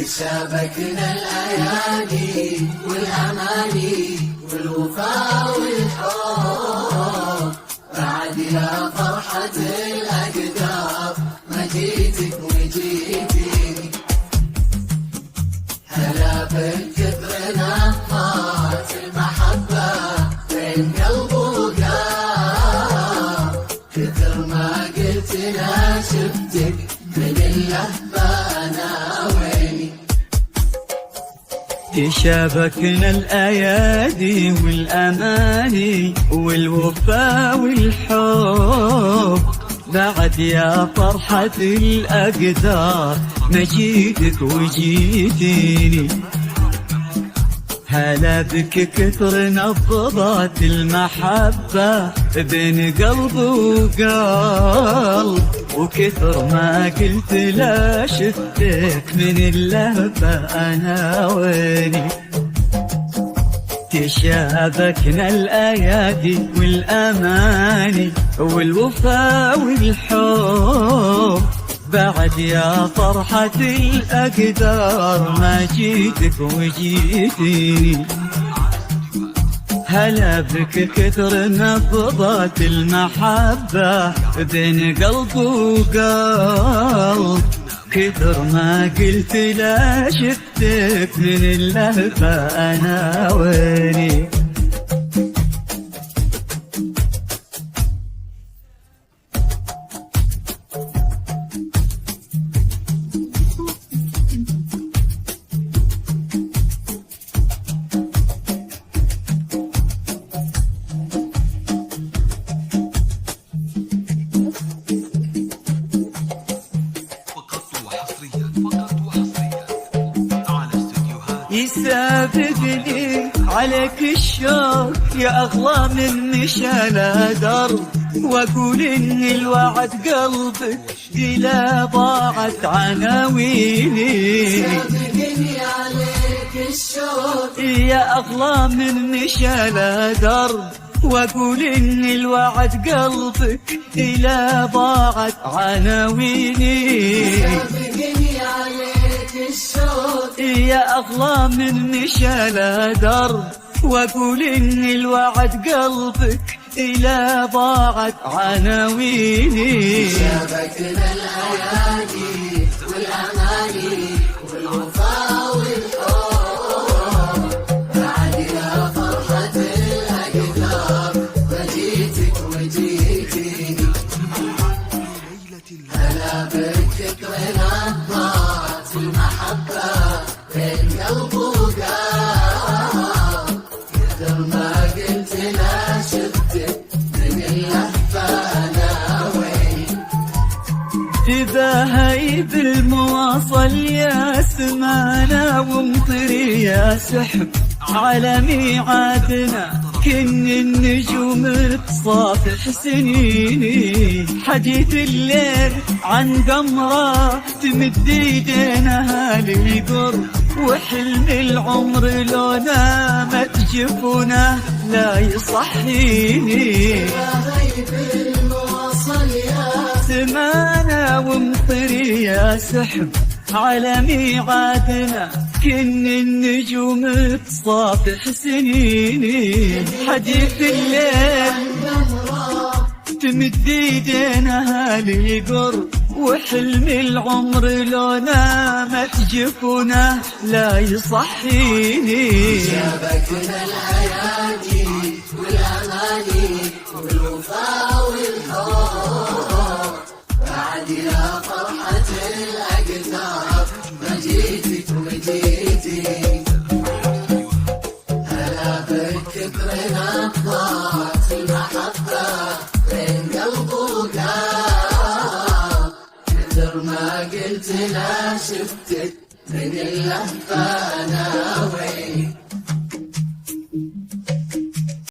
شابكنا الأيادي والأماني والوفاء والحب بعد يا فرحة الأقدار ما جيتك وجيتيني. هلا بالكبر نفات المحبة بين قلب وقلب، كثر ما قلت لا شفتك من اللهفة أنا ويني. تشابكنا الأيادي والأماني والوفاء والحب بعد يا فرحة الأقدار ما جيتك وجيتيني. هلا بك كثر نبضات المحبة بين قلب وقلب، وكثر ما قلت لا شفتك من اللهفة أنا ويني. تشابكنا الأيادي والأماني والوفاء والحب بعد يا فرحة الأقدار ما جيتك وجيتيني. هلا بك كثر نبضات المحبة بين قلب وقلب، كثر ما قلت لا شفتك من اللهفة أنا ويني. يسابقني عليك الشوق يا أغلى من مشان درب، وأقول إن الوعد قلبك إلى ضاعت عناويني. يسابقني عليك الشوق يا أغلى من مشان درب، وأقول إن الوعد قلبك إلى ضاعت عناويني. يسابقني عليك الشوق يا أغلى من مشال درب، وأقول إن الوعد قلبك إلى ضاعت عناويني. شابكنا الأيادي والأماني والوفاء والحب بعد يا فرحة الأقدار ما جيتك وجيتيني. هلا بالفكر نبضات المحبة بين قلب وقلب، كثر ما قلت لا شفتك من اللهفة أنا ويني. تباهي بالمواصل يا سمانة ومطري يا سحب على ميعادنا كن النجوم تصافح سنيني. حديث الليل عن قمرة تمد ايدينها للقرب، وحلم العمر لو نامت جفونه لا يصحيني. سمانة ومطري يا سحب على ميعادنا كن النجوم تصافح سنيني. حديث الليل تمد ايدينها للقرب، وحلم العمر لو نامت جفونه لا يصحيني. شابكنا الأيادي والأماني والوفاء والحب بعد يا فرحة الأقدار ما جيتك وجيتيني. هلا بالكبر نبضات المحبة بين قلب وقلب، كثر ما قلت لا شفتك من اللهفة أنا ويني.